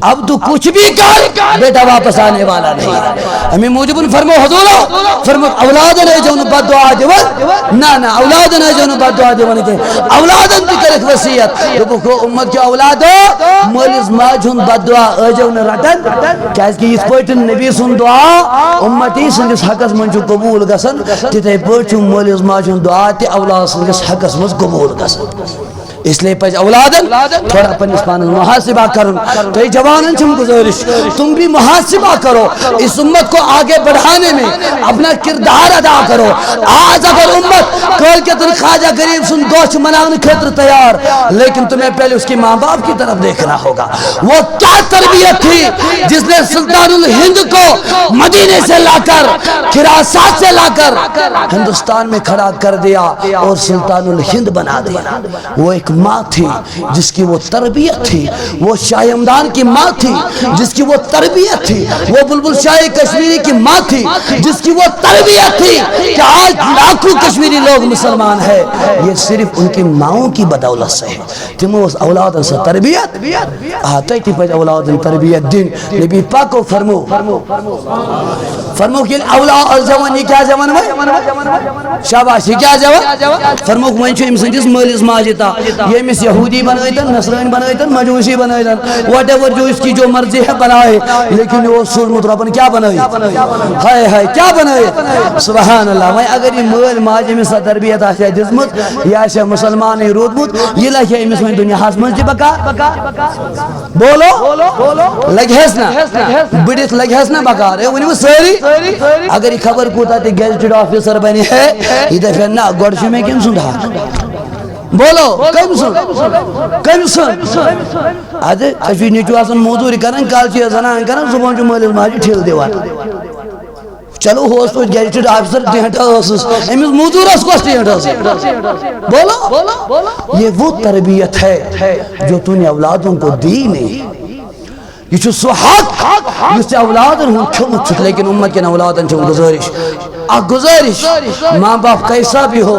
اب تو کچھ بھی کر بیٹا واپس آنے والا نہیں ہمیں موجبن فرمو حضورو فرمو اولادن ہے جون بد دعا دیون نا اولادن ہے جون بد دعا دیون کے اولادن بھی کرک وصیت تو کو امت کے اولادو مولز ماجون بد دعا اجون رٹن کیس کہ اس پوٹ نبی سن دعا امتی سندس حقس منچو قبول گسن تیتے پوچو مولز ماجون دعا تی اولاد سندس حقس منچ قبول گسن اس لئے پہج اولادن تھوڑا پنیس پانن محاسبہ کرن تو یہ جوانن چم گزارش تم بھی محاسبہ کرو اس امت کو آگے بڑھانے میں اپنا کردار ادا کرو آج اگر امت کل کے دن خواجہ غریب سن گوشت منانے خطر تیار لیکن تمہیں پہلے اس کی ماں باپ کی طرف دیکھنا ہوگا وہ کیا تربیت تھی جس نے سلطان الہند کو مدینے سے لا کر خراسات سے لا کر ہندوستان میں کھڑا کر دیا اور سلطان الہند بنا دیا وہ ایک ماں تھی جس کی وہ تربیت تھی وہ شاہ ہمدان کی ماں تھی جس کی وہ تربیت تھی وہ بلبل شاہ کشمیری کی ماں تھی جس کی وہ تربیت تھی کہ آج لاکھوں کشمیری لوگ مسلمان ہیں یہ صرف ان کی ماؤں کی بدولت سے ہے تمہیں اس اولاد سے تربیت آتا تھی پہلے اولاد تربیت دن نبی پاک کو فرمو کہ اولاد اور جوان یہ کیا جوان ہے شاباش یہ کیا جوان فرمو کہ منچو امسن جس مالز ماجتا یہ مس یہودی بنائیتن نصرانی بنائیتن مجوسی بنائیتن واٹ ایور جو اس کی جو مرضی ہے بنائے لیکن وہ سورمت ربن کیا بنائی ہائے ہائے کیا بنائی سبحان اللہ میں اگر یہ مول ماجی میں سا تربیت آشاہ دزمت یا آشاہ مسلمان رودمت یہ لکھے امس میں دنیا حسمن جی بکا بولو لگھیس نا بڑیت لگھیس نا بکا رہے ونی وہ ساری اگر یہ خبر کوتا تے گیزٹڈ آفیسر بنی ہے یہ دفعہ نا گوڑشی میں کم سن رہا بولو کم سن آدھے کشوی نیچو آسان موضوعی کرن کالچی زنان کرن زبان جو مالی ماجی ٹھیل دیوان چلو ہوس تو گیزٹڈ آفیسر ٹینٹ آسوس امیز موضوع اس کو ٹینٹ آسوس بولو یہ وہ تربیت ہے جو تو نے اولادوں کو دی نہیں یہ چھو سو حق جس سے اولادن ہوں چھوٹ چھت لیکن امت کے اولادن چھو گزارش ماں باپ کیسا بھی ہو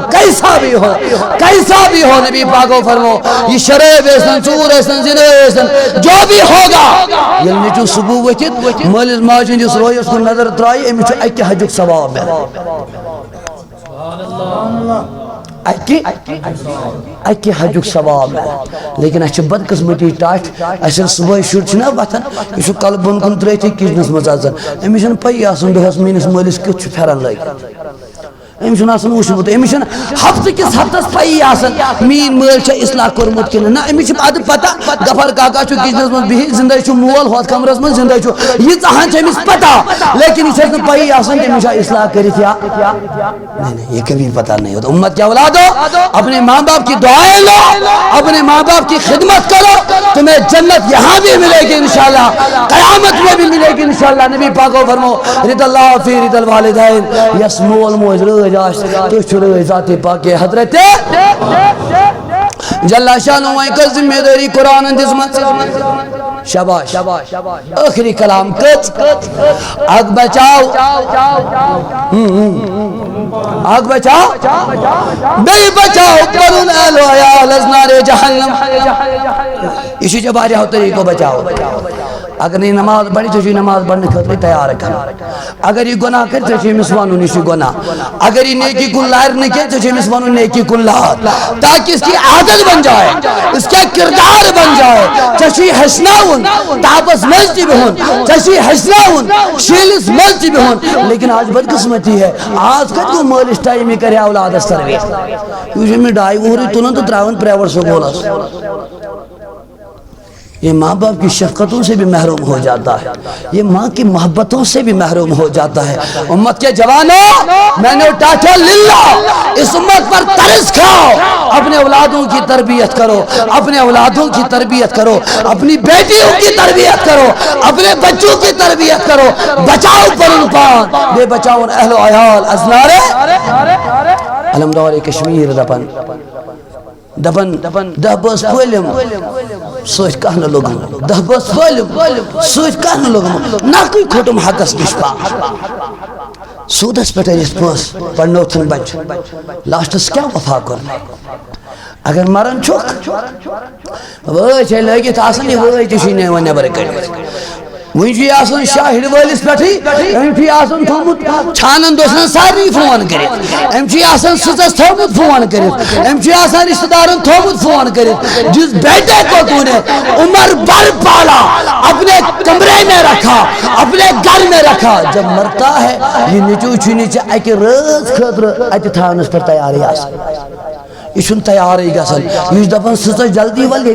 نبی پاکو فرمو یہ شریب ایسن چور ایسن زنہ ایسن جو بھی ہوگا یہ نیچو صبح وچت مالز ماجن جس روی اس کو نظر ترائی امی چھو ایک حجک ثواب ہے اکی حجک ثواب ہے لیکن اچھا بدقسمتی ٹاٹ اچھا صبح شر چھنا وطن یہ چھو کل بن کن ترے تھی کچنس مزازن امی چھن پئی آسن دہس مینس مالس کت چھو پھرن لگی امی چھن آسن وشمت امی چھن ہفت کس ہفتس پئی آسن مین مال چھا اصلاح کرمت کن نا امی چھن آدھ پتا گفر کاکا چھو کچنس من بھی زندہ چھو مول ہوت کمرس من زندہ چھو یہ چاہاں چھا امیس پتا لیکن یہ چھن پئی آسن کہ امی چھا اصلاح کری تھیا نہیں یہ کبھی پتا نہیں ہوتا امت کیا اولادو اپنے ماں باپ کی دعائیں لو اپنے ماں باپ کی خدمت کرو تمہیں جنت یہاں بھی ملے گی انشاءاللہ قیامت میں بھی ملے گی انشاءاللہ نبی پاکو فرمو رضا اللہ فی رضا الوالدین یسمو الموز رجاش تو شروع ذات پاک حضرت جل شانو وائن کا ذمہ داری قرآن دزمت شاباش آخری کلام کچ آگ بچاؤ بے بچاؤ قرون اہل و عیال از نار جہنم اسی جب آ رہا ہو طریقوں بچاؤ اگر یہ نماز پڑھی تو نماز پڑھنے خاطر تیار کر. اگر یہ گناہ کر تو امس ون یہ گناہ. اگر یہ نیکی کن لار نہ کہ تو امس ون نیکی کن لار, تاکہ اس کی عادت بن جائے, اس کا کردار بن جائے. چشی ہسناون تاپس مز تہ بہن, چشی ہسناون شیلس مز تہ بہن. لیکن آج بدقسمتی ہے, آج کت کو مالس ٹائم کرے اولادس تربیت. یہ میں 2.5 وہر تلان تو تراون پرائیویٹ سکولس. یہ ماں باپ کی شفقتوں سے بھی محروم ہو جاتا ہے, یہ ماں کی محبتوں سے بھی محروم ہو جاتا ہے. امت کے جوانوں, میں نے ٹاٹا للہ اس امت پر ترس کھاؤ. اپنے اولادوں کی تربیت کرو, اپنے اولادوں کی تربیت کرو, اپنی بیٹیوں کی تربیت کرو, اپنے بچوں کی تربیت کرو. بچاؤ پرنپان بے بچاؤ اہل و عیال ازنارے علمدار کشمیر دپن دہ بس پھلم سوچ کہہ نہ لوگم, 10 بس پھلم سوچ کہہ نہ لوگم. ناکوی کھوٹم حقس نش پا سودس پہ پوس پڑھنو تھن بچ لاسٹس کیا وفا کر. اگر مرن چھک وے چھ لگت آسن یہ وے تہ چھ و نیبر کڑت. وی آسان شاہد ولس پہ آسان تھومت چھانن دوستن سارے فون کرت, آسان سچس تھومت فون کرت, آسان رشتہ دارن تھومت فون کرت. جس بیٹے کو تو نے عمر بھر پالا, اپنے کمرے میں رکھا, اپنے گھر میں رکھا, جب مرتا ہے یہ نیچو نیچے اکہ رز خاطر اتہ تھانس پر تیاری آس. یہ تیار گھن یہ دپان سچ جلدی ول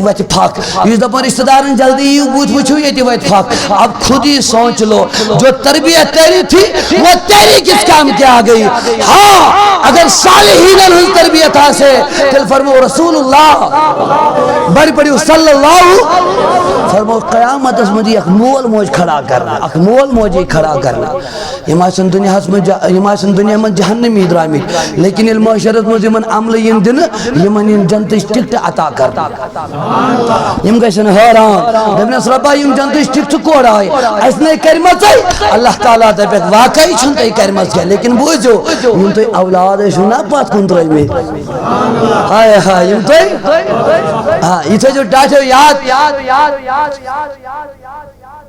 وت پھک, یہ دپان رشتہ دارن جلدی یہ بت وچھو یہ وت پھک. اب خود ہی سوچ لو, جو تربیت تیری تھی وہ تیری کس کام کے آ گئی. ہاں اگر صالحین ہن تربیت آسے تیل فرمو رسول اللہ بڑی بڑی صلی اللہ فرمو قیامت اس مجھے ایک مول موج کھڑا کرنا, ایک مول موجی کھڑا کرنا. یہ دنیا میں جہنمی درامت, لیکن علم معاشرت مجھ من عمل ین دن یمن ین جنتش ٹکٹ عطا کر. یم گژھن حیران دپنس ربا یم جنتش ٹکٹ کور آئی اس نے کرمت. اللہ تعالیٰ دپت واقعی چھن تھی کرمت کیا, لیکن بوجھو یم تھی اولاد اشو نا پات کن ترمی. ہائے ہائے یم تھی ہاں یہ تھی جو ڈاٹو یاد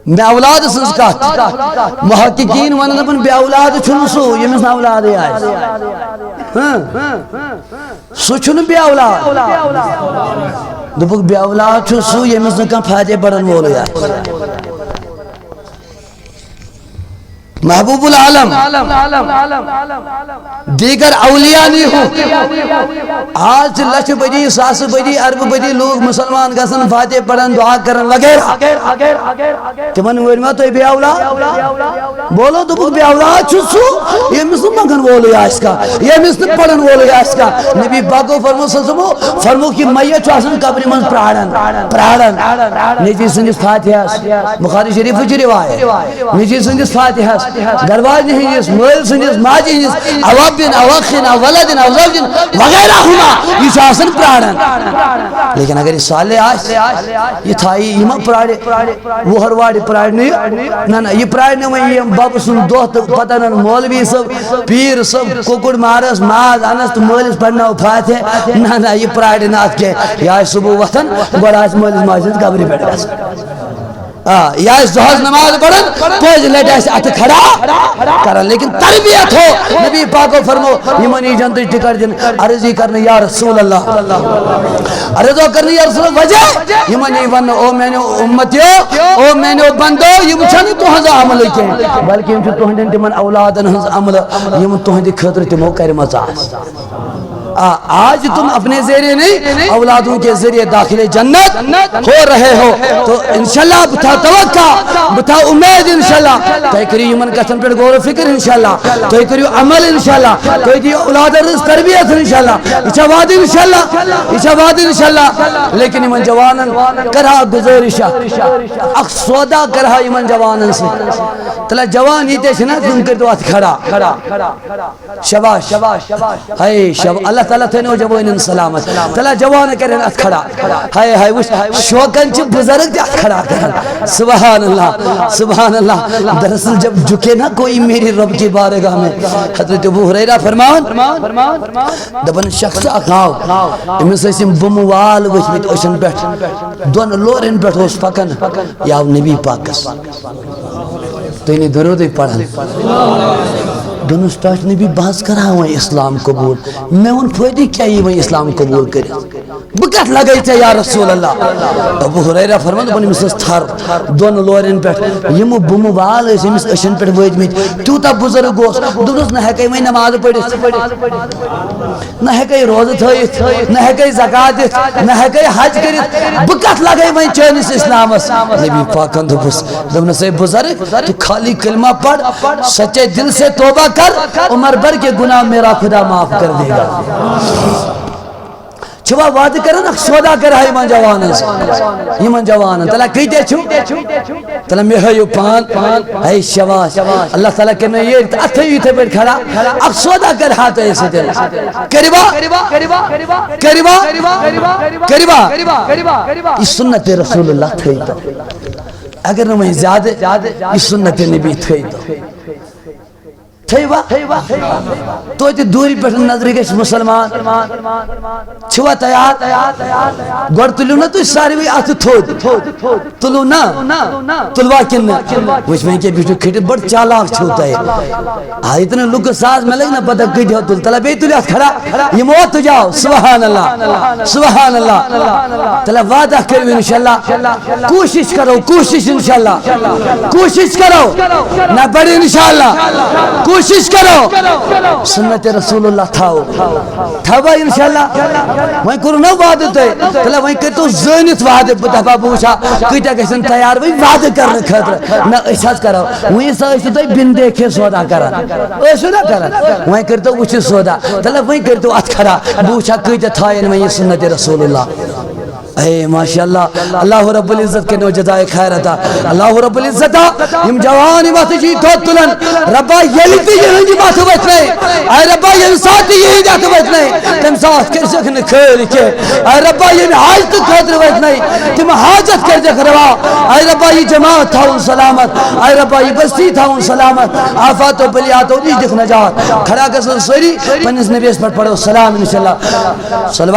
بے اولاد سنس کت محققین ون دپن بے اولاد چھن سو یمس نا اولاد آئے سو چھن بے اولاد دپک بے اولاد چھو سو یمس نا کان فائدے بڑھن وول آئے. محبوب العالم دیگر اولیاء نہیں ہو. آج لچھ بجی ساس بجی ارب بجی لوگ مسلمان گسن فاتح پڑھن دعا کرن وغیرہ تمن ورما تو بے اولاد بولو تو بے اولاد چھو سو یہ مسلم مگن وول آس کا, یہ مسلم پڑھن وول آس کا. نبی پاکو فرمو سلسمو فرمو کی میت چھو آسن قبری من پرارن نجی سنجس فاتحہ بخاری شریف کی روایت نجی سنجس فاتحہ گرواج ہنس مل سنس ماجہ ہنس اوابن اوخن اولدن اوزوجن وغیرہ ہما یہ آسن پرارن. لیکن اگر یہ صالح آس یہ تھائی یہ پراڑے وہر واڑے پراڑنے نا یہ پراڑنے میں یہ باب سن دوست پتہ نن مولوی سب پیر سب ککڑ مارس ماز انس تو مولس پڑھنا فاتح نا یہ پراڑے نات کے یا صبح وطن گوڑا اس مولس ماجد قبری بیٹھ گا یا اس دہاز نماز پڑھن پوز لیٹ ایسے آتے کھڑا کرن. لیکن تربیت ہو نبی پاک فرمو یمنی جنتش ٹکر دن عرضی کرنے یا رسول اللہ عرضو کرنے یا رسول اللہ وجہ یمنی ون او میں نے امتیو او میں نے بندو یم چھن تو ہنز عمل کن بلکہ یم چھو تو ہندن تمن اولادن ہنز عمل یم تو ہندی خطر تمو کرمت آس. آج تم اپنے ذریعے نہیں اولادوں کے ذریعے داخل جنت ہو رہے ہو تو انشاءاللہ بتا توقع بتا امید انشاءاللہ تو کریو یمن کسن پر غور و فکر انشاءاللہ تو کریو عمل انشاءاللہ تو دیو اولاد رزق تربیت انشاءاللہ اچھا وعد انشاءاللہ. لیکن یمن جوانن کرہا گزارشہ اخ سودا کرہا یمن جوانن سے تلا جوان یہ تے چھنا تم کر دو کھڑا شباش ہائے شب اللہ اللہ تعالیٰ تھے نوجوان سلامت تعالیٰ جوان کریں ات کھڑا ہائے ہائے وش شوقن چھ بزرگ تہ ات کھڑا کریں سبحان اللہ دراصل جب جھکے نا کوئی میری رب کی بارگاہ میں حضرت ابو ہریرہ فرمان دپن شخص اکھاو امس اسم بموال وچھمت اشن پٹھ دون لورن پٹھ اس پکن یا نبی پاکس تو انہیں درود پڑھن دونس تاش نبی بحث کرا ہوا اسلام قبول میں ان فائدی کیا یہ وہی اسلام قبول کرے بکت لگئی تھے یا رسول اللہ ابو ہریرہ فرمان بنی مسلس تھر دون لورن پیٹ یمو بموال اس امس اشن پیٹ وید میں تیوتا بزرگ گوس دونس نہ ہے کئی میں نماز پڑھت نہ ہے کئی روزہ تھویت نہ ہے کئی زکات دت نہ ہے کئی حج کرت بکت لگئی میں چانس اسلامس نبی پاکن دپس دپن سے بزرگ تو خالی کلمہ پڑھ سچے دل سے توبہ کر عمر بھر کے گناہ میرا خدا معاف کر دے گا چھوا وعدہ کرن سودا کر ہے من جوان تلا کیتے چھو تلا میں ہیو پان ہے شواش اللہ تعالی کہ میں یہ اتھے تے بیٹھ کھڑا اب سودا کر ہاتھ ایسے دل قریبا اس سنت رسول اللہ تھئی اگر نہ میں زیادہ اس سنت نبی تھئی تو دوری پہ نظر گیس مسلمان چھوا تیار گوڑ تلیو نا تو ساری ات تھود تلو نا تلوا کن وچ میں کہ بیٹو کھٹے بڑ چالاک چھوتا ہے اتنے لوگ ساز میں لگنا پتہ کٹے ہو تل تلا بے تلی ات کھڑا یہ موت جاؤ سبحان اللہ تلا وعدہ کرو انشاءاللہ کوشش کرو کوشش کرو نہ بڑے انشاءاللہ کوشش کرو سنت رسول اللہ تھاوا انشاءاللہ وہیں کرو نا وعدہ تے تلا وہیں کرتو زینت وعدہ بتا بوشا کتا گسن تیار وہیں وعدہ کرنے خطر نہ احساس کرو وہیں سایشتو تے بن دیکھے سودا کرن ایسو نہ کرن وہیں کرتو وچھ سودا تلا وہیں کرتو ات کھڑا بوشا کتا تھائن وہیں سنت رسول اللہ اے ماشاءاللہ اللہ رب العزت کے نو جزائے خیر عطا اللہ رب العزت یم جوانی بات جی تو تلن ربا یلتی یہ بات وچ نہیں اے ربا یہ ساتھی یہ جات وچ نہیں تم ساتھ کر سکن خیر کے اے ربا یہ حاجت خاطر وچ نہیں تم حاجت کر دے کروا اے ربا یہ جماعت تھا سلامت اے ربا یہ بستی تھا سلامت آفات و بلیات و دیکھ نجات کھڑا کر سری پنس نبی اس پر پڑھو سلام انشاءاللہ صلوات